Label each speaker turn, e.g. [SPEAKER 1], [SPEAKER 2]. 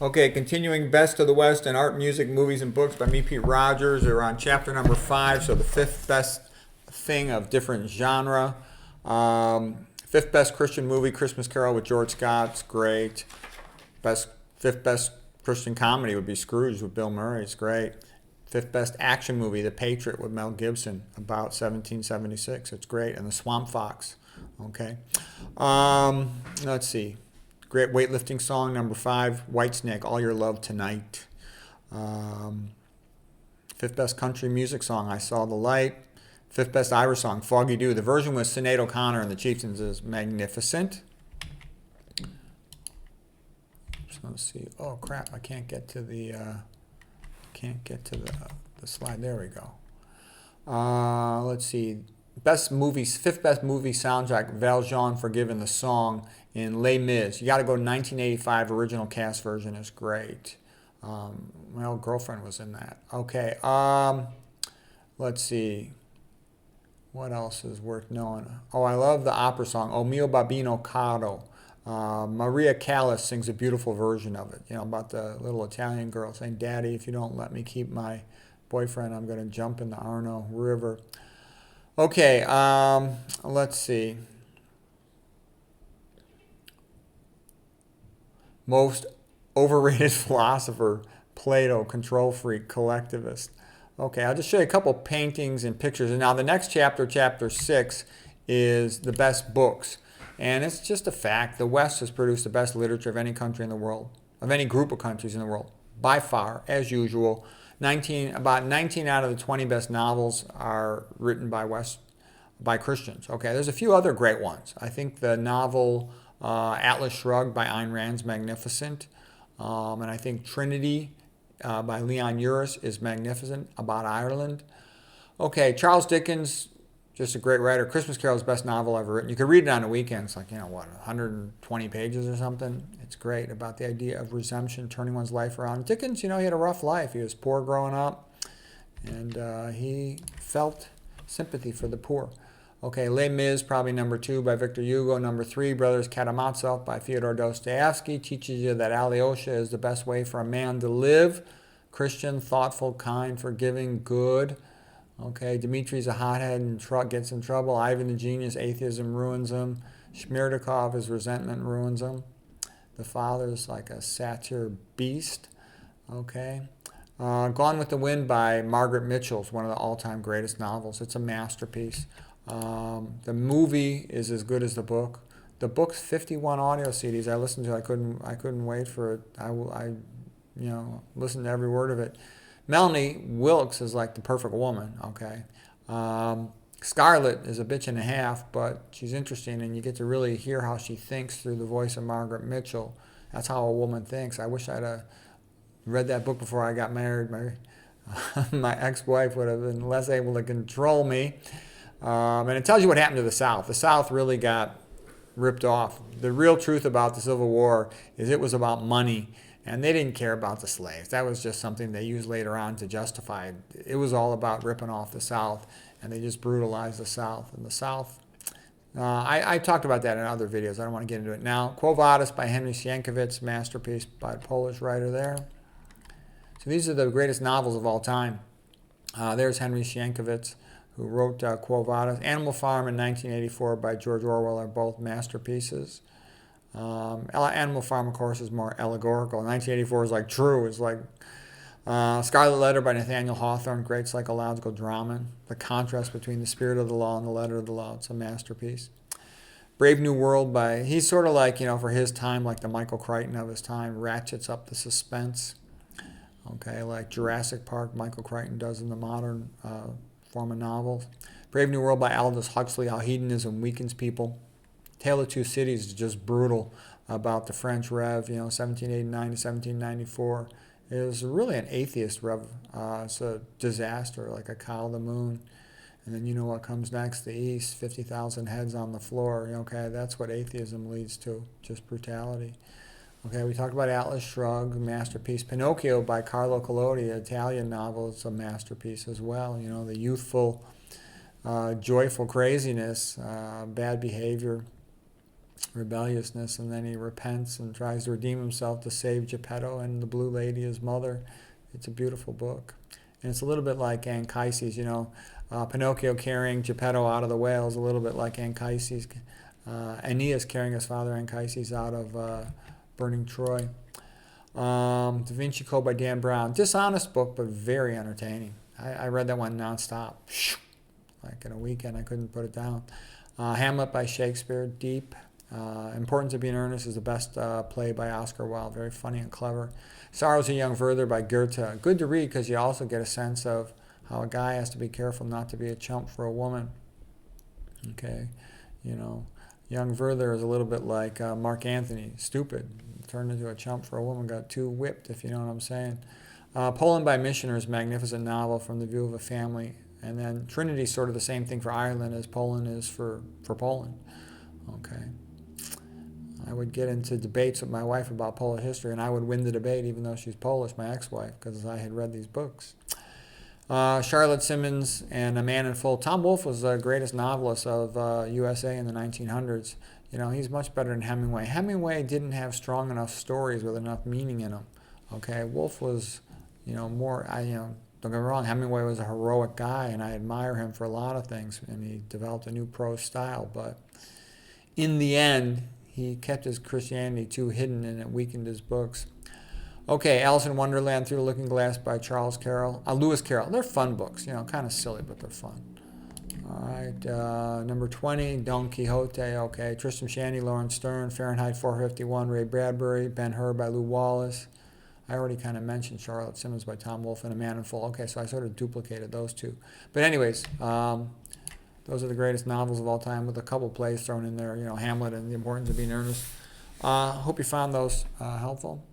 [SPEAKER 1] Okay, continuing Best of the West in Art, Music, Movies, and Books by me, Pete Rogers. We're on chapter number 5, so the fifth best thing of different genre. Fifth best Christian movie, Christmas Carol with George Scott. It's great. Fifth best Christian comedy would be Scrooge with Bill Murray. It's great. Fifth best action movie, The Patriot with Mel Gibson, about 1776. It's great. And The Swamp Fox. Okay. Let's see. Great weightlifting song, number 5, Whitesnake, All Your Love Tonight. Um, Fifth best country music song, I Saw the Light. Fifth best Irish song, Foggy Dew. The version with Sinead O'Connor and the Chieftains is magnificent. So let's see. Oh crap! I can't get to the the slide. There we go. Let's see. Best movies, fifth best movie soundtrack, Valjean Forgiven, the song in Les Mis. You got to go to 1985 original cast version is great. My old girlfriend was in that. Okay. Let's see. What else is worth knowing? Oh, I love the opera song, O Mio Babino Caro. Maria Callas sings a beautiful version of it, about the little Italian girl saying, Daddy, if you don't let me keep my boyfriend, I'm going to jump in the Arno River. Okay, let's see. Most overrated philosopher, Plato, control freak, collectivist. Okay, I'll just show you a couple paintings and pictures. And now the next chapter, chapter 6, is the best books. And it's just a fact. The West has produced the best literature of any country in the world, of any group of countries in the world, by far, as usual. About 19 out of the 20 best novels are written by Christians. Okay, there's a few other great ones. I think the novel Atlas Shrugged by Ayn Rand's magnificent. And I think Trinity by Leon Uris is magnificent, about Ireland. Okay, Charles Dickens, just a great writer. Christmas Carol is the best novel ever written. You could read it on a weekend. It's like, 120 pages or something. It's great about the idea of redemption, turning one's life around. Dickens, he had a rough life. He was poor growing up, and he felt sympathy for the poor. Okay, Les Mis, probably number 2 by Victor Hugo. Number 3, Brothers Karamazov by Fyodor Dostoevsky. Teaches you that Alyosha is the best way for a man to live. Christian, thoughtful, kind, forgiving, good. Okay, Dimitri's a hothead and gets in trouble. Ivan the Genius, atheism ruins him. Smirnikov, his resentment ruins him. The Father's like a satyr beast. Okay. Gone with the Wind by Margaret Mitchell is one of the all-time greatest novels. It's a masterpiece. The movie is as good as the book. The book's 51 audio CDs I listened to. I couldn't wait for it. I listened to every word of it. Melanie Wilkes is like the perfect woman. Okay. Scarlett is a bitch and a half, but she's interesting, and you get to really hear how she thinks through the voice of Margaret Mitchell. That's how a woman thinks. I wish I'd read that book before I got married. My ex-wife would have been less able to control me. And it tells you what happened to the South. The South really got ripped off. The real truth about the Civil War is it was about money, and they didn't care about the slaves. That was just something they used later on to justify it. It was all about ripping off the South, and they just brutalized the South. And the South, I talked about that in other videos. I don't want to get into it now. Quo Vadis by Henry Sienkiewicz, masterpiece by a Polish writer there. So these are the greatest novels of all time. There's Henry Sienkiewicz, who wrote Quo Vadis. Animal Farm in 1984 by George Orwell are both masterpieces. Animal Farm, of course, is more allegorical. 1984 is like true. It's like Scarlet Letter by Nathaniel Hawthorne, great psychological drama. The contrast between the spirit of the law and the letter of the law. It's a masterpiece. Brave New World he's sort of like, for his time, like the Michael Crichton of his time, ratchets up the suspense. Okay, like Jurassic Park, Michael Crichton does in the modern form of novels. Brave New World by Aldous Huxley, how hedonism weakens people. Tale of Two Cities is just brutal about the French Rev, 1789 to 1794. It was really an atheist rev. It's a disaster, like a cow of the moon. And then you know what comes next, the East, 50,000 heads on the floor. Okay, that's what atheism leads to, just brutality. Okay, we talked about Atlas Shrugged, masterpiece. Pinocchio by Carlo Collodi, Italian novel. It's a masterpiece as well. The youthful, joyful craziness, bad behavior. rebelliousness, and then he repents and tries to redeem himself to save Geppetto and the Blue Lady, his mother. It's a beautiful book. And it's a little bit like Anchises, Pinocchio carrying Geppetto out of the whale is a little bit like Anchises, Aeneas carrying his father Anchises out of burning Troy. Da Vinci Code by Dan Brown. Dishonest book, but very entertaining. I read that one nonstop. Like in a weekend, I couldn't put it down. Hamlet by Shakespeare, deep. Importance of Being Earnest is the best play by Oscar Wilde. Very funny and clever. Sorrows of Young Werther by Goethe. Good to read because you also get a sense of how a guy has to be careful not to be a chump for a woman. Okay, Young Werther is a little bit like Mark Antony, stupid, turned into a chump for a woman, got too whipped, if you know what I'm saying. Poland by Missioners, magnificent novel from the view of a family. And then Trinity is sort of the same thing for Ireland as Poland is for Poland. Okay. I would get into debates with my wife about Polish history, and I would win the debate even though she's Polish, my ex-wife, because I had read these books. Charlotte Simmons and A Man in Full. Tom Wolfe was the greatest novelist of USA in the 1900s. He's much better than Hemingway. Hemingway didn't have strong enough stories with enough meaning in them. Okay, Wolfe was, more. Don't get me wrong. Hemingway was a heroic guy, and I admire him for a lot of things. And he developed a new prose style, but in the end, he kept his Christianity too hidden, and it weakened his books. Okay, Alice in Wonderland, Through the Looking Glass by Charles Carroll. Lewis Carroll. They're fun books, kind of silly, but they're fun. All right, number 20, Don Quixote. Okay, Tristram Shandy, Lawrence Stern, Fahrenheit 451, Ray Bradbury, Ben-Hur by Lew Wallace. I already kind of mentioned Charlotte Simmons by Tom Wolfe and A Man in Full. Okay, so I sort of duplicated those two. But anyways, those are the greatest novels of all time with a couple plays thrown in there, Hamlet and The Importance of Being Earnest. Hope you found those helpful.